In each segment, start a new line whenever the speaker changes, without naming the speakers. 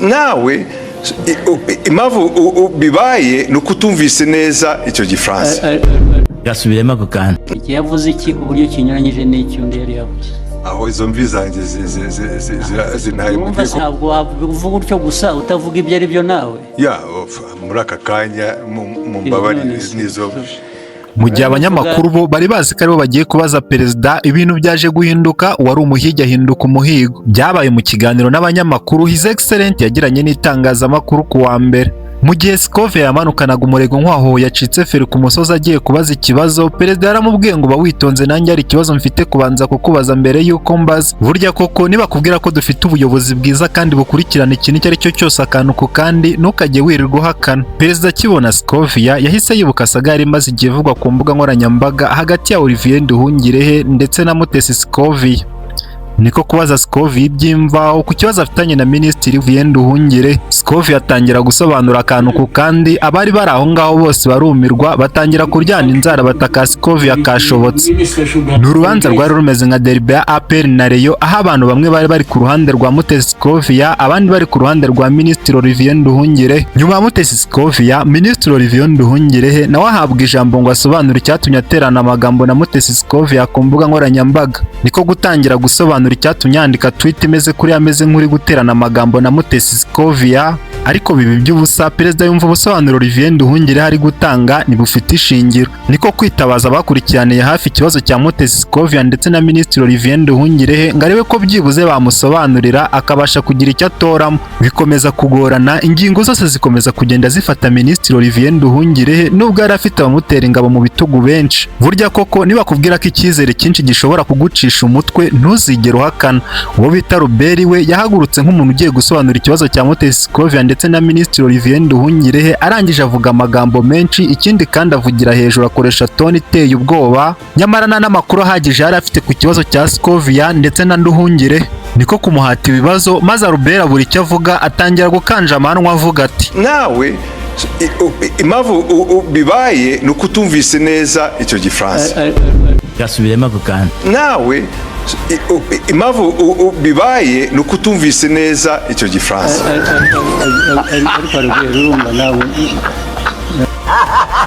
nawe impamvu bibaye ni uko utumvise neza icyo gifaransa.
Yasubiremo ako kantu.
Iki yavuze iki uburyo kinyuranyije n'icyo undi yari yavuze.
Aho izo mvi zanjye zinaye mu
rwego. Ntabwo wavuga utyo gusa utavuga ibyo ari byo nawe.
Ya muri aka kanya mu mbabarire n'izo.
Mu gihe abanyamakuru bo bari bazi ko aribo bagiye kubaza perezida, ibintu byaje guhinduka, wari umuhigi ahinduka umuhigo. Byabaye mu kiganiro n'abanyamakuru His Excellence yagiranye n'itangazamakuru ku wa mbere. Mu gihe Scove yamanukanaga umurego nk'aho yacitse feri ku musozi agiye kubaza ikibazo, perezida yaramubwiye ngo witonze, nanjye hari ikibazo mfite kubanza kukubaza mbere y'uko mbaza. Burya koko niba kubwira ko dufite ubuyobozi bwiza kandi bukurikirana ikintu icyo ari cyo cyose akantu ku kandi, ntukajye wirirwa uhakana. Perezida akibona Scovia yahise yibuka saga yari imaze igihe ivugwa ku mbuga nkoranyambaga hagati ya Olivier Nduhungirehe ndetse na Mutesi Scovia. Niko kubaza Scovia iby'imvaho ku kibazo afitanye na Minisitiri Olivier Nduhungirehe. Scovia atangira gusobanura akantu ku kandi, abari bari aho ngaho bose barumirwa, batangira kuryana inzara bataka Scovia kashobotse. Ni urubanza rwari rumeze nka derby ya APR na Rayon, aho abantu bamwe bari ku ruhande rwa Mutesi Scovia, abandi bari ku ruhande rwa Minisitiri Olivier Nduhungirehe. Nyuma ya Mutesi Scovia, Minisitiri Olivier Nduhungirehe nawe ahabwa ijambo ngo asobanure icyatumye aterana amagambo na Mutesi Scovia ku mbuga nkoranyambaga. Niko gutangira gusobanura icyatumye yandika tweet imeze kuri ameze nk'uri guterana amagambo na Mutesi Scovia, ariko bibi by'ubusa. Perezida yumva ubusobanuro Olivier Nduhungirehe ari gutanga ntibufite ishingiro. Niko kwitabaza abakurikiraniye hafi ikibazo cya Mutesi Scovia ndetse na Minisitiri Olivier Nduhungirehe ngo arebe ko byibuze bamusobanurira akabasha kugira icyo atoramo. Bikomeza kugorana, ingingo zose zikomeza kugenda zifata Minisitiri Olivier Nduhungirehe nubwo yari afite abamutera ingabo mu bitugu benshi. Burya koko niba kubwira ko icyizere cyinshi gishobora kugucisha umutwe, ntuzigere uhakana. Uwo bita Robert we yahagurutse nk'umuntu ugiye gusobanura ikibazo cya Mutesi Scovia ndetse na Minisitiri Olivier Nduhungirehe, arangije avuga amagambo menshi, ikindi kandi avugira hejuru, akoresha tone iteye ubwoba, nyamara nta n'amakuru ahagije yari afite ku kibazo cya Scovia ndetse na Nduhungirehe. Niko kumuhata ibibazo, maze Robert abura icyo avuga, atangira gukanja amanwa avuga ati
nawe impamvu bibaye ni uko utumvise neza icyo gifaransa.
Yasubiremo ako kantu.
Nawe impamvu bibaye ni uko utumvise neza icyo gifaransa.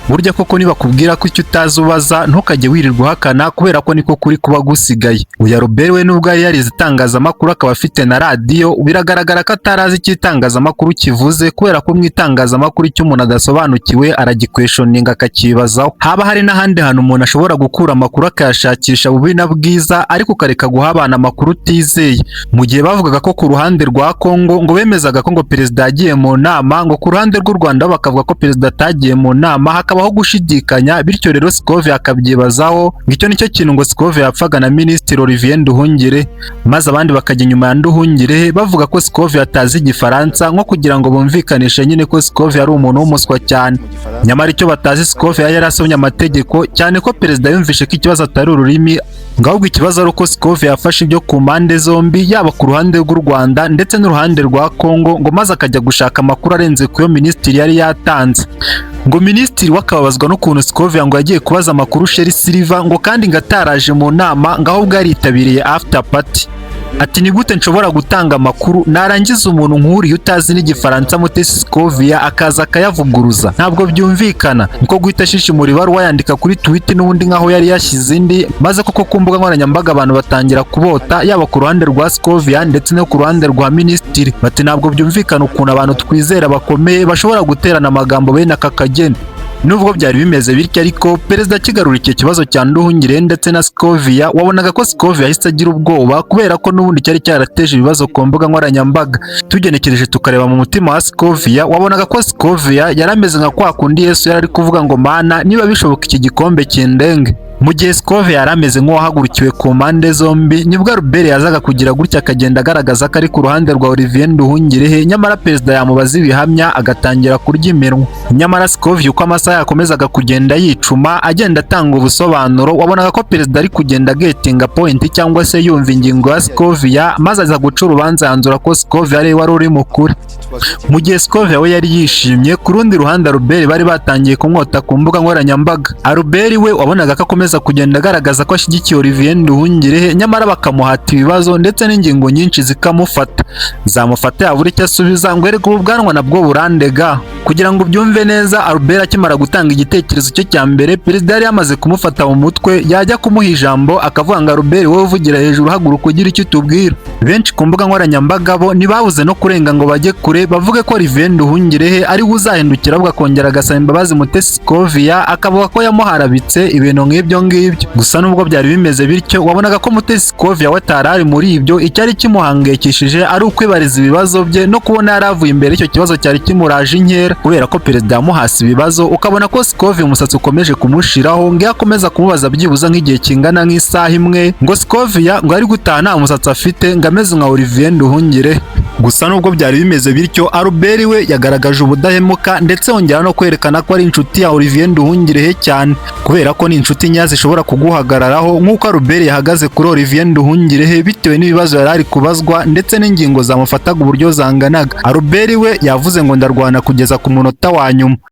Burya koko niba kubwira ko icyo utazi ubaza, ntukajye wirirwa uhakana, kubera ko niko kuri kuba gusigaye. Uya Robert we nubwo yari yarize itangazamakuru akaba afite na radiyo, biragaragara ko atarazi icyo itangazamakuru kivuze, kubera ko mu itangazamakuru icyo umuntu adasobanukiwe aragikweshoninga akakibazaho. Haba hari n'ahandi hantu umuntu ashobora gukura amakuru akayashakisha bubi na bwiza, ariko ukareka guha abantu amakuru utizeye. Mu gihe bavugaga ko ku ruhande rwa Kongo ngo bemezaga ko ngo perezida yagiye mu nama, ngo ku ruhande rw'u Rwanda bakavuga ko perezida atagiye mu nama, hakabaho gushidikanya. Bityo rero Scovia akabyibazaho, ngicyo nicyo kintu ngo Scovia yapfaga na Minisitiri Olivier Nduhungirehe, maze abandi bakajya inyuma ya Nduhungirehe bavuga ko Scovia atazi igifaransa, nko kugira ngo bumvikanishe nyine ko Scovia ari umuntu w'umuswa cyane. Nyamara icyo batazi, Scovia yari asomye amategeko, cyane ko perezida yumvishe ko ikibazo atari ururimi, ngo ahubwo ikibazo ari uko Scovia yafashe ibyo ku mpande zombi, yaba ku ruhande rw'u Rwanda ndetse n'uruhande rwa Kongo, ngo maze akajya gushaka amakuru arenze ku yo Minisitiri yari yatanze. Ngo Minisitiri wakababazwa n'ukuntu Scovia ngo yagiye kubaza amakuru Sheri Silver, ngo kandi ngo ataraje mu nama, ngo ahubwo yaritabiriye after party. Ati ni gute nshobora gutanga amakuru narangiza umuntu nk'uriya utazi n'igifaransa Mutesi Scovia akaza akayavuguruza? Ntabwo byumvikana. Niko guhita ashishimura ibaruwa yandika kuri tweet n'ubundi nkaho yari yashyize indi, maze koko ku mbuga nkoranyambaga abantu batangira kubota, yaba ku ruhande rwa Scovia ndetse no ku ruhande rwa Minisitiri. Bati ntabwo byumvikana ukuntu abantu twizera bakomeye bashobora guterana amagambo bene aka kageni. Nubwo byari bimeze bityo ariko, perezida akigarura icyo kibazo cya Nduhungirehe ndetse na Scovia, wabonaga ko Scovia yahise agira ubwoba, kubera ko n'ubundi cyari cyarateje ibibazo ku mbuga nkoranyambaga. Tugenekereje tukareba mu mutima wa Scovia, wabonaga ko Scovia yari ameze nka kwa kundi Yesu yari ari kuvuga ngo Mana niba bishoboka iki gikombe kindenge. Mu gihe Scovia yari ameze nk'uwahagurukiwe ku mpande zombi, nibwo Robert yazaga kugira gutya akagenda agaragaza ko ari ku ruhande rwa Olivier Nduhungirehe, nyamara perezida yamubaza ibihamya agatangira kurya iminwa. Nyamara Scovia uko amasaha yakomezaga kugenda yicuma agenda atanga ubusobanuro, wabonaga ko perezida ari kugenda getinga point cyangwa se yumva ingingo ya Scovia, maze aza guca urubanza yanzura ko Scovia ari wari uri mukuri. Mu gihe Scovia we yari yishimye, ku rundi ruhande Albert bari batangiye kumwota ku mbuga nkoranyambaga. Albert we wabonaga ko akomeza kugenda agaragaza ko ashyigikiye Olivier Nduhungirehe, nyamara bakamuhata ibibazo ndetse n'ingingo nyinshi zikamufata. Zamufata yabura icyo asubiza ngo erega ubwanwa nabwo burandega. Kugira ngo ubyumve neza, Albert akimara gutanga igitekerezo cye cya mbere, perezida yari yamaze kumufata mu mutwe, yajya kumuha ijambo akavuga ngo Albert wowe uvugira hejuru, haguruka ugira icyo utubwira. Benshi ku mbuga nkoranyambaga bo ntibabuze no kurenga ngo bajye kure, bavuge ko Olivier Nduhungirehe ari we uzahindukira ahubwo akongera agasaba imbabazi Mutesi Scovia, akavuga ko yamuharabitse ibintu nk'ibyo ngibyo. Gusa nubwo byari bimeze bityo, wabonaga ko Mutesi Scovia we atari ari muri ibyo. Icyari kimuhangayikishije ari ukwibariza ibibazo bye no kubona yaravuye imbere icyo kibazo cyari kimuraje inkera, kubera ko perezida yamuhase ibibazo, ukabona ko Scovia umusatsi ukomeje kumushiraho, ngo akomeza kumubaza byibuza nk'igihe kingana nk'isaha imwe, ngo Scovia ngo ari gutaha nta musatsi afite, ngo ameze nka Olivier Nduhungirehe. Gusa nubwo byari bimeze bityo, Albert we yagaragaje ubudahemuka ndetse yongera no kwerekana ko ari inshuti ya Olivier Nduhungirehe cyane, kubera ko ni inshuti nyazo ishobora kuguhagararaho nk'uko Albert yahagaze kuri Olivier Nduhungirehe bitewe n'ibibazo yari ari kubazwa ndetse n'ingingo zamufataga uburyo zanganaga. Albert we yavuze ngo ndarwana kugeza ku munota wa nyuma.